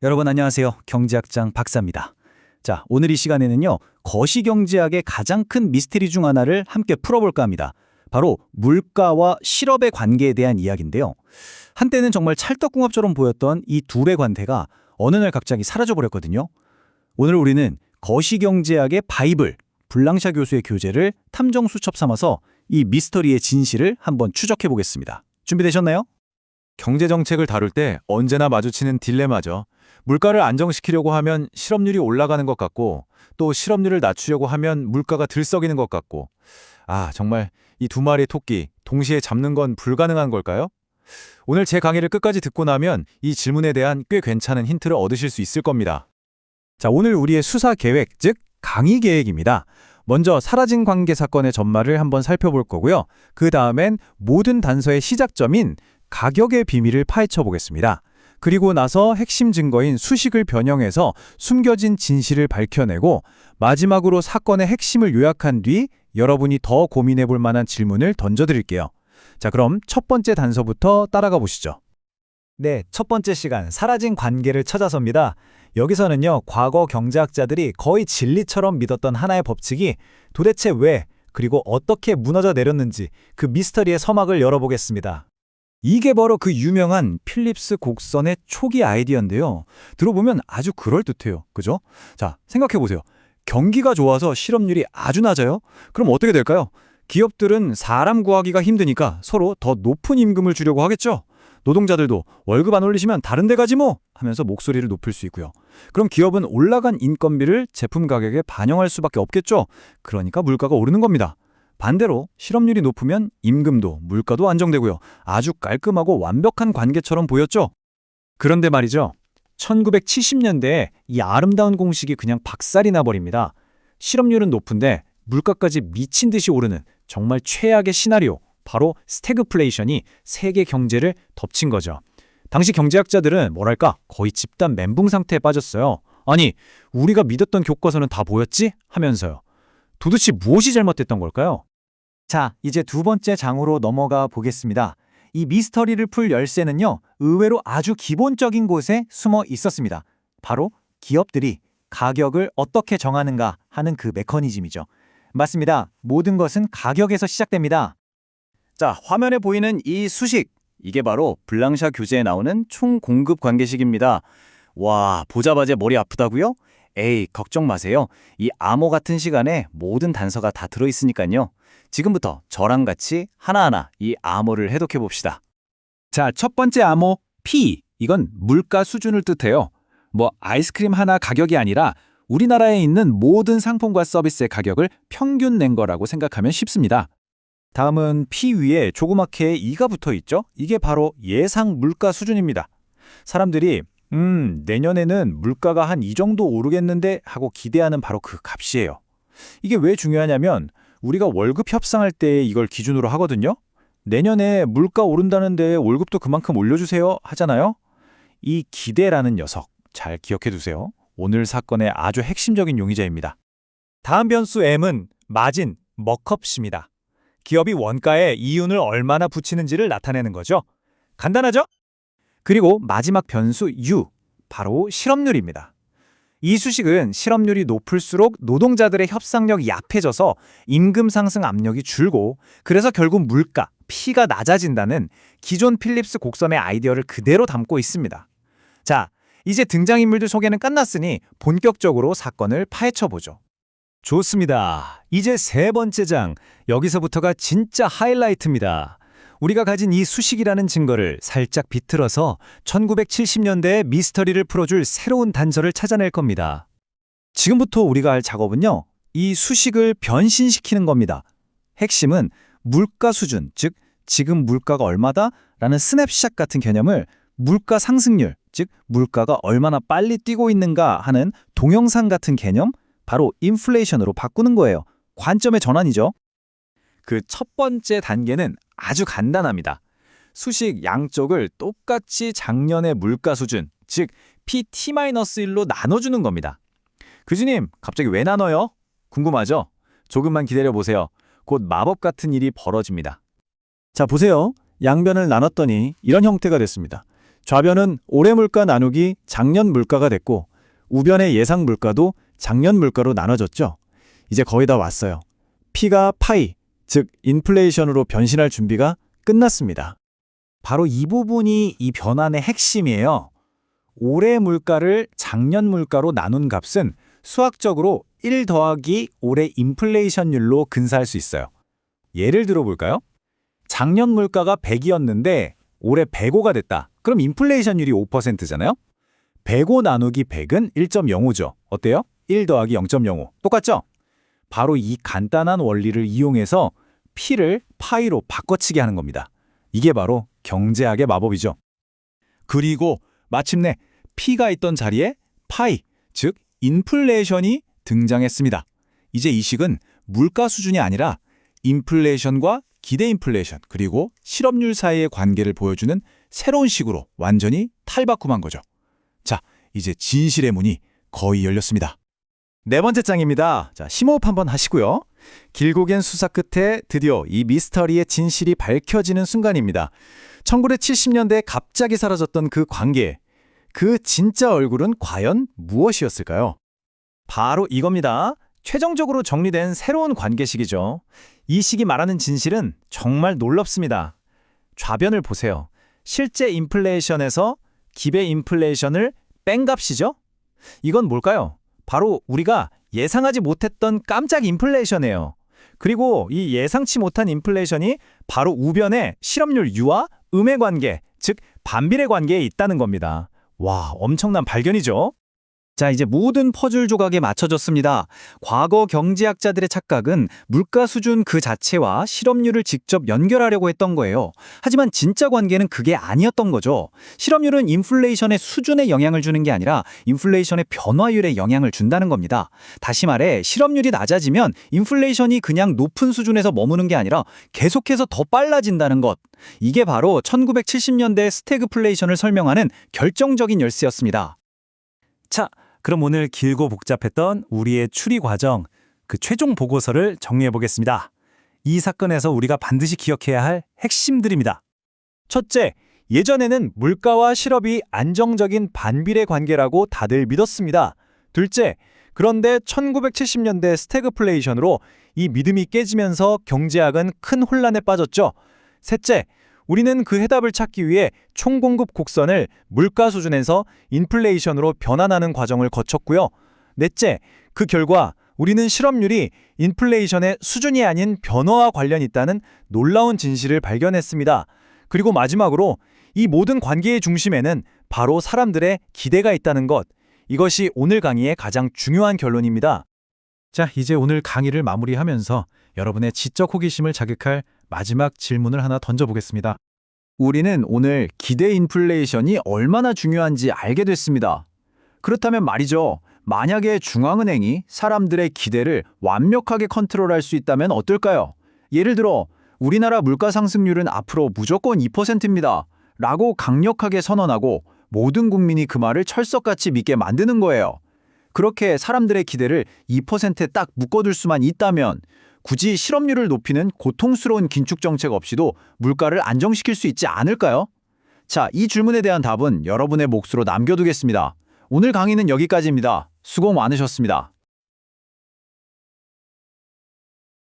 여러분 안녕하세요. 경제학장 박사입니다. 자, 오늘 이 시간에는요. 거시경제학의 가장 큰 미스테리 중 하나를 함께 풀어볼까 합니다. 바로 물가와 실업의 관계에 대한 이야기인데요. 한때는 정말 찰떡궁합처럼 보였던 이 둘의 관계가 어느 날 갑자기 사라져버렸거든요. 오늘 우리는 거시경제학의 바이블, 블랑샤 교수의 교재를 탐정 수첩 삼아서 이 미스터리의 진실을 한번 추적해보겠습니다. 준비되셨나요? 경제정책을 다룰 때 언제나 마주치는 딜레마죠. 물가를 안정시키려고 하면 실업률이 올라가는 것 같고 또 실업률을 낮추려고 하면 물가가 들썩이는 것 같고 정말 이 두 마리의 토끼 동시에 잡는 건 불가능한 걸까요? 오늘 제 강의를 끝까지 듣고 나면 이 질문에 대한 꽤 괜찮은 힌트를 얻으실 수 있을 겁니다. 자, 오늘 우리의 수사 계획, 즉 강의 계획입니다. 먼저 사라진 관계 사건의 전말을 한번 살펴볼 거고요. 그 다음엔 모든 단서의 시작점인 가격의 비밀을 파헤쳐 보겠습니다. 그리고 나서 핵심 증거인 수식을 변형해서 숨겨진 진실을 밝혀내고 마지막으로 사건의 핵심을 요약한 뒤 여러분이 더 고민해 볼 만한 질문을 던져드릴게요. 자, 그럼 첫 번째 단서부터 따라가 보시죠. 네, 첫 번째 시간, 사라진 관계를 찾아서입니다. 여기서는요, 과거 경제학자들이 거의 진리처럼 믿었던 하나의 법칙이 도대체 왜, 그리고 어떻게 무너져 내렸는지 그 미스터리의 서막을 열어보겠습니다. 이게 바로 그 유명한 필립스 곡선의 초기 아이디어인데요. 들어보면 아주 그럴듯해요. 그죠? 자, 생각해보세요. 경기가 좋아서 실업률이 아주 낮아요? 그럼 어떻게 될까요? 기업들은 사람 구하기가 힘드니까 서로 더 높은 임금을 주려고 하겠죠? 노동자들도 월급 안 올리시면 다른 데 가지 뭐! 하면서 목소리를 높일 수 있고요. 그럼 기업은 올라간 인건비를 제품 가격에 반영할 수밖에 없겠죠? 그러니까 물가가 오르는 겁니다. 반대로 실업률이 높으면 임금도 물가도 안정되고요. 아주 깔끔하고 완벽한 관계처럼 보였죠? 그런데 말이죠. 1970년대에 이 아름다운 공식이 그냥 박살이 나버립니다. 실업률은 높은데 물가까지 미친 듯이 오르는 정말 최악의 시나리오, 바로 스태그플레이션이 세계 경제를 덮친 거죠. 당시 경제학자들은 뭐랄까 거의 집단 멘붕 상태에 빠졌어요. 아니, 우리가 믿었던 교과서는 다 뭐였지? 하면서요. 도대체 무엇이 잘못됐던 걸까요? 자, 이제 두 번째 장으로 넘어가 보겠습니다. 이 미스터리를 풀 열쇠는요, 의외로 아주 기본적인 곳에 숨어 있었습니다. 바로 기업들이 가격을 어떻게 정하는가 하는 그 메커니즘이죠. 맞습니다. 모든 것은 가격에서 시작됩니다. 자, 화면에 보이는 이 수식, 이게 바로 블랑샤 교재에 나오는 총 공급 관계식입니다. 와, 보자마자 머리 아프다고요? 에이, 걱정 마세요. 이 암호 같은 시간에 모든 단서가 다 들어있으니까요. 지금부터 저랑 같이 하나하나 이 암호를 해독해 봅시다. 자, 첫 번째 암호 P. 이건 물가 수준을 뜻해요. 뭐 아이스크림 하나 가격이 아니라 우리나라에 있는 모든 상품과 서비스의 가격을 평균 낸 거라고 생각하면 쉽습니다. 다음은 P 위에 조그맣게 2가 붙어 있죠? 이게 바로 예상 물가 수준입니다. 사람들이 내년에는 물가가 한 이 정도 오르겠는데 하고 기대하는 바로 그 값이에요. 이게 왜 중요하냐면 우리가 월급 협상할 때 이걸 기준으로 하거든요. 내년에 물가 오른다는데 월급도 그만큼 올려주세요 하잖아요. 이 기대라는 녀석 잘 기억해 두세요. 오늘 사건의 아주 핵심적인 용의자입니다. 다음 변수 M은 마진, 먹컵입니다. 기업이 원가에 이윤을 얼마나 붙이는지를 나타내는 거죠. 간단하죠? 그리고 마지막 변수 U, 바로 실업률입니다. 이 수식은 실업률이 높을수록 노동자들의 협상력이 약해져서 임금 상승 압력이 줄고 그래서 결국 물가, P가 낮아진다는 기존 필립스 곡선의 아이디어를 그대로 담고 있습니다. 자, 이제 등장인물들 소개는 끝났으니 본격적으로 사건을 파헤쳐보죠. 좋습니다. 이제 세 번째 장, 여기서부터가 진짜 하이라이트입니다. 우리가 가진 이 수식이라는 증거를 살짝 비틀어서 1970년대의 미스터리를 풀어줄 새로운 단서를 찾아낼 겁니다. 지금부터 우리가 할 작업은요, 이 수식을 변신시키는 겁니다. 핵심은 물가 수준, 즉 지금 물가가 얼마다? 라는 스냅샷 같은 개념을 물가 상승률, 즉 물가가 얼마나 빨리 뛰고 있는가 하는 동영상 같은 개념, 바로 인플레이션으로 바꾸는 거예요. 관점의 전환이죠. 그 첫 번째 단계는 아주 간단합니다. 수식 양쪽을 똑같이 작년의 물가 수준, 즉 PT-1로 나눠주는 겁니다. 교수님, 갑자기 왜 나눠요? 궁금하죠? 조금만 기다려보세요. 곧 마법 같은 일이 벌어집니다. 자, 보세요. 양변을 나눴더니 이런 형태가 됐습니다. 좌변은 올해 물가 나누기 작년 물가가 됐고 우변의 예상 물가도 작년 물가로 나눠졌죠. 이제 거의 다 왔어요. P가 파이, 즉 인플레이션으로 변신할 준비가 끝났습니다. 바로 이 부분이 이 변환의 핵심이에요. 올해 물가를 작년 물가로 나눈 값은 수학적으로 1 더하기 올해 인플레이션율로 근사할 수 있어요. 예를 들어 볼까요? 작년 물가가 100이었는데 올해 105가 됐다. 그럼 인플레이션율이 5%잖아요? 105 나누기 100은 1.05죠. 어때요? 1 더하기 0.05. 똑같죠? 바로 이 간단한 원리를 이용해서 P를 파이로 바꿔치기 하는 겁니다. 이게 바로 경제학의 마법이죠. 그리고 마침내 P가 있던 자리에 파이, 즉 인플레이션이 등장했습니다. 이제 이 식은 물가 수준이 아니라 인플레이션과 기대 인플레이션 그리고 실업률 사이의 관계를 보여주는 새로운 식으로 완전히 탈바꿈한 거죠. 자, 이제 진실의 문이 거의 열렸습니다. 네 번째 장입니다. 자, 심호흡 한번 하시고요. 길고 긴 수사 끝에 드디어 이 미스터리의 진실이 밝혀지는 순간입니다. 1970년대에 갑자기 사라졌던 그 관계, 그 진짜 얼굴은 과연 무엇이었을까요? 바로 이겁니다. 최종적으로 정리된 새로운 관계식이죠. 이 식이 말하는 진실은 정말 놀랍습니다. 좌변을 보세요. 실제 인플레이션에서 기대 인플레이션을 뺀 값이죠? 이건 뭘까요? 바로 우리가 예상하지 못했던 깜짝 인플레이션이에요. 그리고 이 예상치 못한 인플레이션이 바로 우변의 실업률 유와 음의 관계, 즉 반비례 관계에 있다는 겁니다. 와, 엄청난 발견이죠? 자, 이제 모든 퍼즐 조각에 맞춰졌습니다. 과거 경제학자들의 착각은 물가 수준 그 자체와 실업률을 직접 연결하려고 했던 거예요. 하지만 진짜 관계는 그게 아니었던 거죠. 실업률은 인플레이션의 수준에 영향을 주는 게 아니라 인플레이션의 변화율에 영향을 준다는 겁니다. 다시 말해 실업률이 낮아지면 인플레이션이 그냥 높은 수준에서 머무는 게 아니라 계속해서 더 빨라진다는 것. 이게 바로 1970년대 스태그플레이션을 설명하는 결정적인 열쇠였습니다. 자, 그럼 오늘 길고 복잡했던 우리의 추리 과정, 그 최종 보고서를 정리해 보겠습니다. 이 사건에서 우리가 반드시 기억해야 할 핵심들입니다. 첫째, 예전에는 물가와 실업이 안정적인 반비례 관계라고 다들 믿었습니다. 둘째, 그런데 1970년대 스태그플레이션으로 이 믿음이 깨지면서 경제학은 큰 혼란에 빠졌죠. 셋째, 우리는 그 해답을 찾기 위해 총공급 곡선을 물가 수준에서 인플레이션으로 변환하는 과정을 거쳤고요. 넷째, 그 결과 우리는 실업률이 인플레이션의 수준이 아닌 변화와 관련이 있다는 놀라운 진실을 발견했습니다. 그리고 마지막으로 이 모든 관계의 중심에는 바로 사람들의 기대가 있다는 것. 이것이 오늘 강의의 가장 중요한 결론입니다. 자, 이제 오늘 강의를 마무리하면서 여러분의 지적 호기심을 자극할 마지막 질문을 하나 던져보겠습니다. 우리는 오늘 기대 인플레이션이 얼마나 중요한지 알게 됐습니다. 그렇다면 말이죠. 만약에 중앙은행이 사람들의 기대를 완벽하게 컨트롤할 수 있다면 어떨까요? 예를 들어 우리나라 물가 상승률은 앞으로 무조건 2%입니다. 라고 강력하게 선언하고 모든 국민이 그 말을 철석같이 믿게 만드는 거예요. 그렇게 사람들의 기대를 2%에 딱 묶어둘 수만 있다면 굳이 실업률을 높이는 고통스러운 긴축 정책 없이도 물가를 안정시킬 수 있지 않을까요? 자, 이 질문에 대한 답은 여러분의 몫으로 남겨두겠습니다. 오늘 강의는 여기까지입니다. 수고 많으셨습니다.